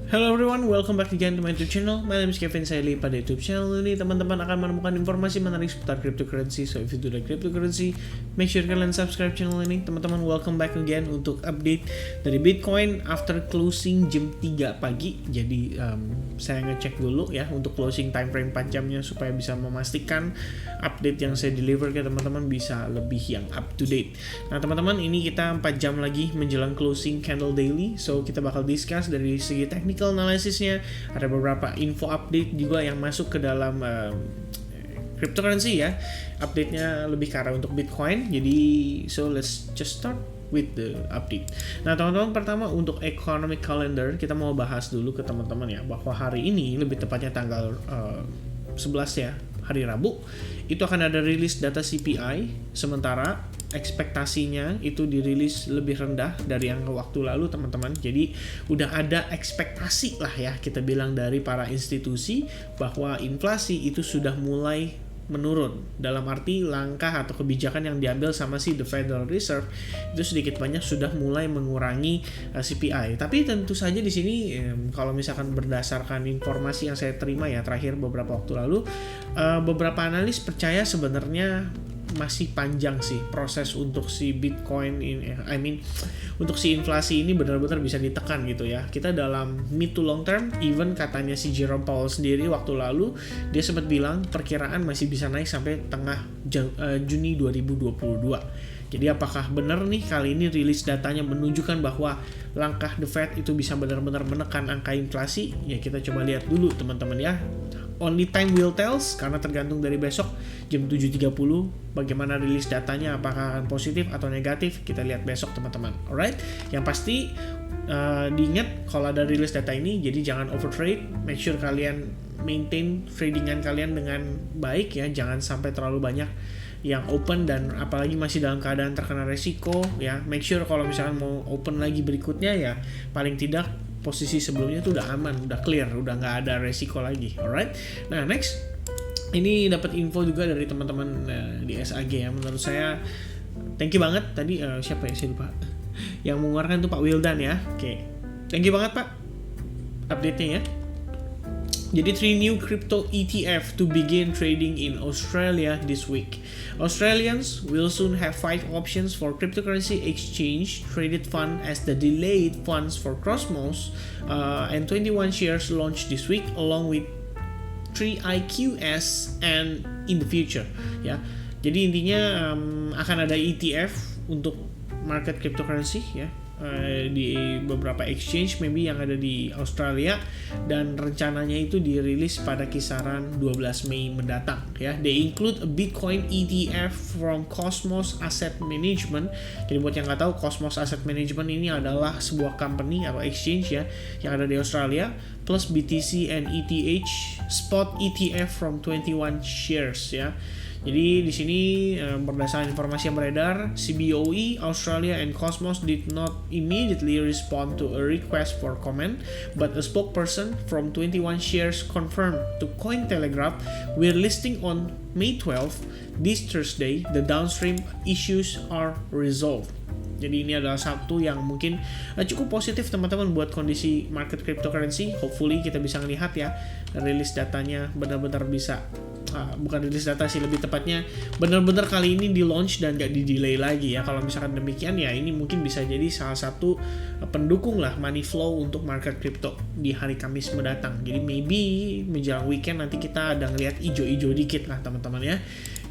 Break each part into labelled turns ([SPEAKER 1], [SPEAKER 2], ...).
[SPEAKER 1] Hello everyone, welcome back again to my YouTube channel. My name is Kevin Saili. Pada YouTube channel ini teman-teman akan menemukan informasi menarik seputar cryptocurrency. So if you do like cryptocurrency, make sure kalian subscribe channel ini. Teman-teman, welcome back again untuk update dari Bitcoin after closing jam 3 pagi. Jadi saya ngecek dulu ya untuk closing time frame 4 jamnya supaya bisa memastikan update yang saya deliver ke teman-teman bisa lebih yang up to date. Nah teman-teman, ini kita 4 jam lagi menjelang closing candle daily. So kita bakal discuss dari segi technical analisisnya, ada beberapa info update juga yang masuk ke dalam cryptocurrency ya. Update-nya lebih ke arah untuk Bitcoin. Jadi so let's just start with the update. Nah teman-teman, pertama untuk economic calendar kita mau bahas dulu ke teman-teman ya, bahwa hari ini lebih tepatnya tanggal 11 ya, hari Rabu, itu akan ada rilis data CPI. Sementara ekspektasinya itu dirilis lebih rendah dari yang waktu lalu teman-teman. Jadi udah ada ekspektasi lah ya, kita bilang dari para institusi bahwa inflasi itu sudah mulai menurun. Dalam arti langkah atau kebijakan yang diambil sama si The Federal Reserve itu sedikit banyak sudah mulai mengurangi CPI. Tapi tentu saja di sini kalau misalkan berdasarkan informasi yang saya terima ya terakhir beberapa waktu lalu, beberapa analis percaya sebenarnya masih panjang sih proses untuk si Bitcoin ini, untuk si inflasi ini benar-benar bisa ditekan gitu ya. Kita dalam mid to long term, even katanya si Jerome Powell sendiri waktu lalu dia sempat bilang perkiraan masih bisa naik sampai tengah Juni 2022. Jadi apakah benar nih kali ini rilis datanya menunjukkan bahwa langkah The Fed itu bisa benar-benar menekan angka inflasi? Ya kita coba lihat dulu teman-teman ya. Only time will tell, karena tergantung dari besok jam 7.30 bagaimana rilis datanya, apakah akan positif atau negatif, kita lihat besok teman-teman. Alright, yang pasti diingat kalau ada rilis data ini, jadi jangan overtrade, make sure kalian maintain tradingan kalian dengan baik ya, jangan sampai terlalu banyak yang open dan apalagi masih dalam keadaan terkena resiko ya. Make sure kalau misalkan mau open lagi berikutnya ya paling tidak posisi sebelumnya tuh udah aman, udah clear, udah nggak ada resiko lagi. Alright. Nah next, ini dapat info juga dari teman-teman di SAG ya. Menurut saya thank you banget tadi siapa ya saya lupa yang mengeluarkan tuh Pak Wildan ya. Oke. Thank you banget Pak update-nya ya. Jadi 3 new crypto ETF to begin trading in Australia this week. Australians will soon have 5 options for cryptocurrency exchange traded fund as the delayed funds for Cosmos and 21 shares launched this week along with 3 IQS and in the future ya. Jadi intinya akan ada ETF untuk market cryptocurrency ya. Di beberapa exchange maybe yang ada di Australia, dan rencananya itu dirilis pada kisaran 12 Mei mendatang ya. They include a Bitcoin ETF from Cosmos Asset Management. Jadi buat yang nggak tahu, Cosmos Asset Management ini adalah sebuah company atau exchange ya yang ada di Australia, plus BTC and ETH spot ETF from 21 shares ya. Jadi di sini berdasarkan informasi yang beredar, CBOE, Australia, and Cosmos did not immediately respond to a request for comment, but a spokesperson from 21 shares confirmed to Cointelegraph we're listing on May 12. This Thursday, the downstream issues are resolved. Jadi ini adalah satu yang mungkin cukup positif teman-teman buat kondisi market cryptocurrency. Hopefully kita bisa melihat ya rilis datanya benar-benar bisa bukan rilis data sih, lebih tepatnya benar-benar kali ini di launch dan gak di delay lagi ya. Kalau misalkan demikian ya ini mungkin bisa jadi salah satu pendukung lah money flow untuk market crypto di hari Kamis mendatang. Jadi maybe menjelang weekend nanti kita ada ngelihat ijo-ijo dikit lah teman-teman ya.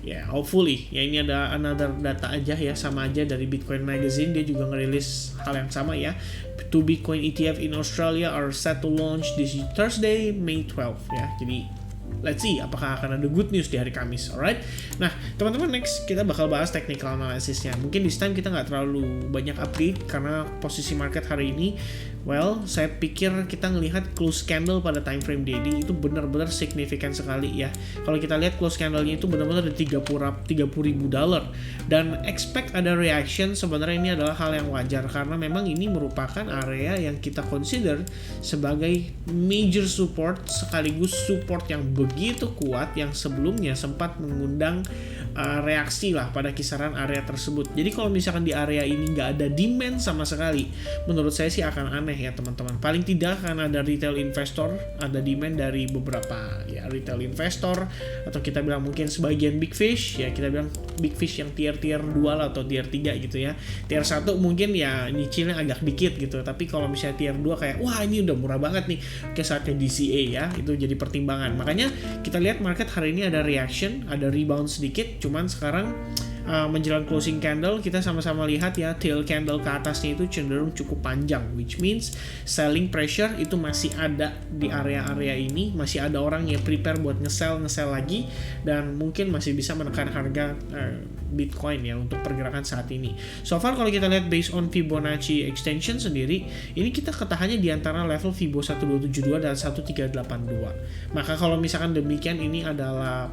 [SPEAKER 1] Ya, hopefully. Ya ini ada another data aja ya, sama aja dari Bitcoin Magazine, dia juga ngerilis hal yang sama ya. 2 Bitcoin ETF in Australia are set to launch this Thursday, May 12 ya. Jadi let's see apakah akan ada good news di hari Kamis. Alright. Nah teman-teman, next kita bakal bahas technical analysisnya. Mungkin this time kita nggak terlalu banyak update karena posisi market hari ini, well, saya pikir kita ngelihat close candle pada time frame daily itu benar-benar signifikan sekali ya. Kalau kita lihat close candle-nya itu benar-benar di $30.000 dan expect ada reaction. Sebenarnya ini adalah hal yang wajar karena memang ini merupakan area yang kita consider sebagai major support sekaligus support yang begitu kuat yang sebelumnya sempat mengundang reaksi lah pada kisaran area tersebut. Jadi kalau misalkan di area ini nggak ada demand sama sekali, menurut saya sih akan aneh ya teman-teman. Paling tidak akan ada retail investor, ada demand dari beberapa ya retail investor, atau kita bilang mungkin sebagian big fish ya, kita bilang big fish yang tier 2 lah atau tier 3 gitu ya. Tier 1 mungkin ya nyicilnya agak dikit gitu, tapi kalau misalnya tier 2 kayak wah ini udah murah banget nih, oke saatnya DCA ya, itu jadi pertimbangan. Makanya kita lihat market hari ini ada reaction, ada rebound sedikit, cuman sekarang menjelang closing candle kita sama-sama lihat ya tail candle ke atasnya itu cenderung cukup panjang, which means selling pressure itu masih ada di area-area ini, masih ada orang yang prepare buat nge-sell lagi, dan mungkin masih bisa menekan harga Bitcoin ya untuk pergerakan saat ini. So far kalau kita lihat based on Fibonacci extension sendiri, ini kita ketahannya di antara level Fibo 1272 dan 1382. Maka kalau misalkan demikian ini adalah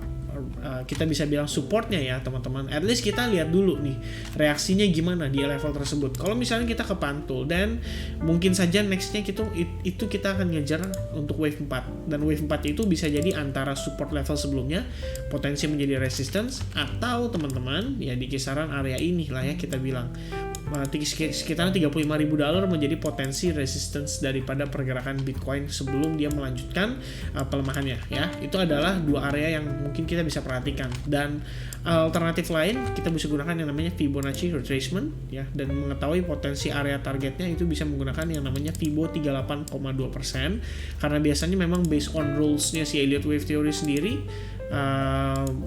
[SPEAKER 1] kita bisa bilang supportnya ya teman-teman. At least kita lihat dulu nih reaksinya gimana di level tersebut. Kalau misalnya kita kepantul dan mungkin saja nextnya itu kita akan ngejar untuk wave 4, dan wave 4 itu bisa jadi antara support level sebelumnya potensi menjadi resistance, atau teman-teman ya di kisaran area ini lah ya kita bilang sekitar $35.000 menjadi potensi resistance daripada pergerakan Bitcoin sebelum dia melanjutkan pelemahannya ya. Itu adalah dua area yang mungkin kita bisa perhatikan, dan alternatif lain kita bisa gunakan yang namanya Fibonacci retracement ya, dan mengetahui potensi area targetnya itu bisa menggunakan yang namanya Fibo 38,2%, karena biasanya memang based on rules-nya si Elliott Wave Theory sendiri,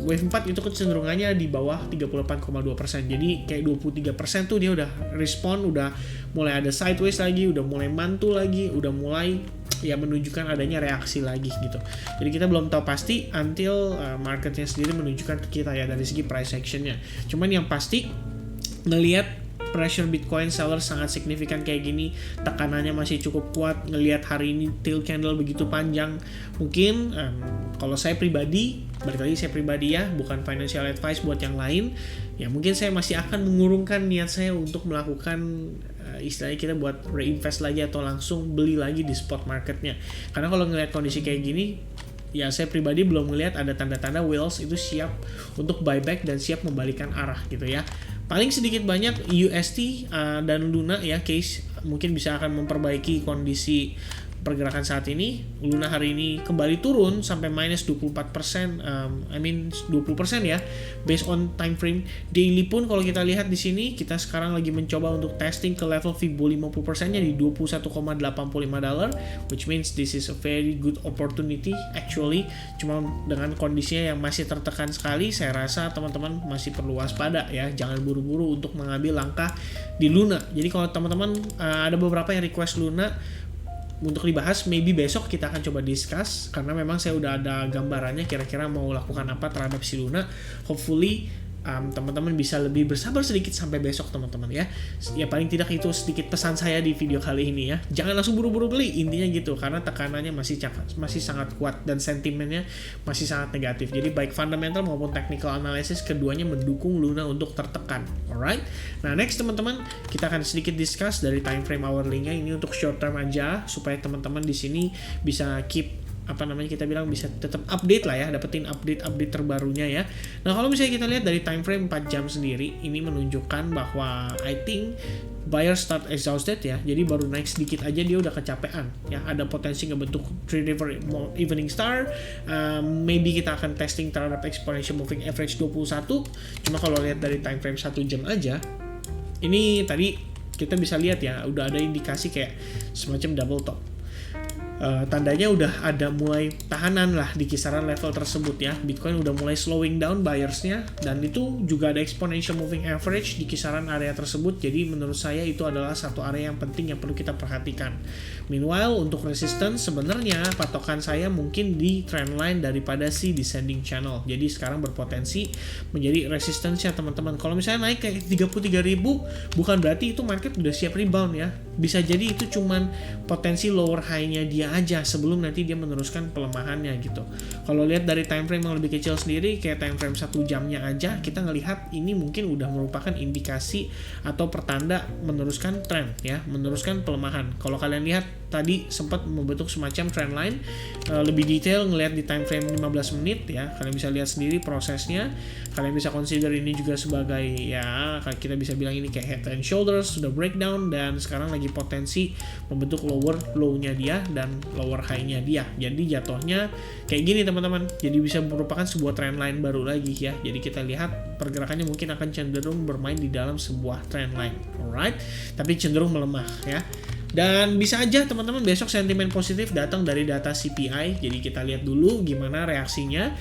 [SPEAKER 1] wave 4 itu kecenderungannya di bawah 38,2%. Jadi kayak 23% tuh dia udah respon, udah mulai ada sideways lagi, udah mulai mantul lagi, udah mulai ya menunjukkan adanya reaksi lagi gitu. Jadi kita belum tahu pasti until marketnya sendiri menunjukkan ke kita ya dari segi price actionnya. Cuman yang pasti ngelihat pressure Bitcoin seller sangat signifikan kayak gini, tekanannya masih cukup kuat, ngelihat hari ini tail candle begitu panjang, mungkin kalau saya pribadi, balik lagi saya pribadi ya, bukan financial advice buat yang lain, ya mungkin saya masih akan mengurungkan niat saya untuk melakukan istilahnya kita buat reinvest lagi atau langsung beli lagi di spot marketnya. Karena kalau ngelihat kondisi kayak gini, ya saya pribadi belum melihat ada tanda-tanda whales itu siap untuk buyback dan siap membalikan arah gitu ya. Paling sedikit banyak UST dan Luna ya case mungkin bisa akan memperbaiki kondisi pergerakan saat ini. Luna hari ini kembali turun sampai minus 24%, 20% ya, based on time frame. Daily pun kalau kita lihat di sini, kita sekarang lagi mencoba untuk testing ke level Fibo 50%-nya di $21,85, which means this is a very good opportunity actually. Cuma dengan kondisinya yang masih tertekan sekali, saya rasa teman-teman masih perlu waspada ya, jangan buru-buru untuk mengambil langkah di Luna. Jadi kalau teman-teman ada beberapa yang request Luna untuk dibahas, maybe besok kita akan coba discuss, karena memang saya udah ada gambarannya kira-kira mau lakukan apa terhadap si Luna. Hopefully teman-teman bisa lebih bersabar sedikit sampai besok teman-teman ya. Ya paling tidak itu sedikit pesan saya di video kali ini ya. Jangan langsung buru-buru beli, intinya gitu, karena tekanannya masih sangat kuat dan sentimennya masih sangat negatif. Jadi baik fundamental maupun technical analysis keduanya mendukung Luna untuk tertekan. Alright. Nah next teman-teman, kita akan sedikit discuss dari time frame hourly-nya ini untuk short term aja, supaya teman-teman di sini bisa keep kita bilang bisa tetap update lah ya, dapetin update terbarunya ya. Nah kalau misalnya kita lihat dari time frame 4 jam sendiri, ini menunjukkan bahwa I think buyer start exhausted ya, jadi baru naik sedikit aja dia udah kecapean ya, ada potensi ngebentuk 3-day evening star. Maybe kita akan testing terhadap exponential moving average 21. Cuma kalau lihat dari time frame 1 jam aja, ini tadi kita bisa lihat ya, udah ada indikasi kayak semacam double top. Tandanya udah ada mulai tahanan lah di kisaran level tersebut ya. Bitcoin udah mulai slowing down buyersnya, dan itu juga ada exponential moving average di kisaran area tersebut. Jadi menurut saya itu adalah satu area yang penting yang perlu kita perhatikan. Meanwhile untuk resistance sebenarnya patokan saya mungkin di trendline daripada si descending channel. Jadi sekarang berpotensi menjadi resistance ya teman-teman. Kalau misalnya naik kayak 33.000, bukan berarti itu market udah siap rebound ya. Bisa jadi itu cuman potensi lower high-nya dia aja sebelum nanti dia meneruskan pelemahannya gitu. Kalau lihat dari time frame yang lebih kecil sendiri, kayak time frame 1 jamnya aja, kita ngelihat ini mungkin udah merupakan indikasi atau pertanda meneruskan trend ya, meneruskan pelemahan. Kalau kalian lihat tadi sempat membentuk semacam trendline. Lebih detail ngelihat di time frame 15 menit ya, kalian bisa lihat sendiri prosesnya. Kalian bisa consider ini juga sebagai ya, kita bisa bilang ini kayak head and shoulders sudah breakdown, dan sekarang lagi potensi membentuk lower low-nya dia dan lower high-nya dia. Jadi jatuhnya kayak gini teman-teman, jadi bisa merupakan sebuah trendline baru lagi ya. Jadi kita lihat pergerakannya mungkin akan cenderung bermain di dalam sebuah trendline, alright, tapi cenderung melemah ya. Dan bisa aja teman-teman besok sentimen positif datang dari data CPI. Jadi kita lihat dulu gimana reaksinya.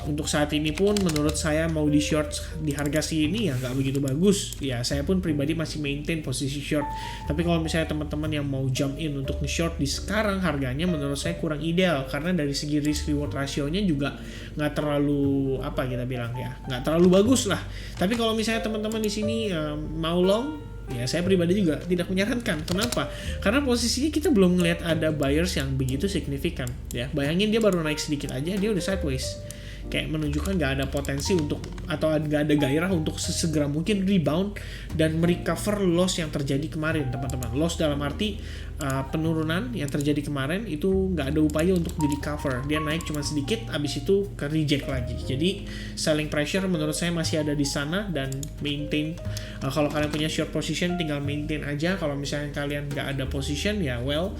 [SPEAKER 1] Untuk saat ini pun menurut saya mau di short di harga sini ya nggak begitu bagus. Ya saya pun pribadi masih maintain posisi short. Tapi kalau misalnya teman-teman yang mau jump in untuk nge-short di sekarang harganya menurut saya kurang ideal. Karena dari segi risk reward rasionya juga nggak terlalu apa kita bilang ya, nggak terlalu bagus lah. Tapi kalau misalnya teman-teman di sini mau long, ya saya pribadi juga tidak menyarankan. Kenapa? Karena posisinya kita belum melihat ada buyers yang begitu signifikan ya. Bayangin dia baru naik sedikit aja dia udah sideways, kayak menunjukkan nggak ada potensi untuk atau nggak ada gairah untuk sesegera mungkin rebound dan merecover loss yang terjadi kemarin teman-teman. Loss dalam arti penurunan yang terjadi kemarin itu nggak ada upaya untuk di recover, dia naik cuma sedikit abis itu ke reject lagi. Jadi selling pressure menurut saya masih ada di sana, dan maintain. Kalau kalian punya short position tinggal maintain aja. Kalau misalnya kalian nggak ada position ya well,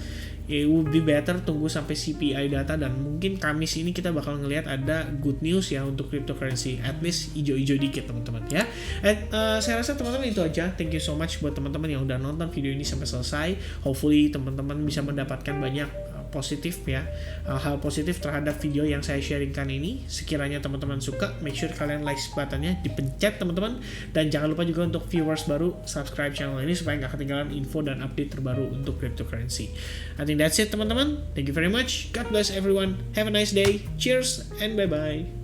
[SPEAKER 1] it would be better tunggu sampai CPI data, dan mungkin Kamis ini kita bakal ngelihat ada good news ya untuk cryptocurrency, at least hijau-hijau dikit teman-teman ya. Saya rasa teman-teman itu aja. Thank you so much buat teman-teman yang udah nonton video ini sampai selesai. Hopefully teman-teman bisa mendapatkan banyak positif ya, hal positif terhadap video yang saya sharingkan ini. Sekiranya teman-teman suka, make sure kalian like buttonnya dipencet teman-teman, dan jangan lupa juga untuk viewers baru subscribe channel ini supaya nggak ketinggalan info dan update terbaru untuk cryptocurrency. I think that's it teman-teman. Thank you very much. God bless everyone. Have a nice day. Cheers and bye bye.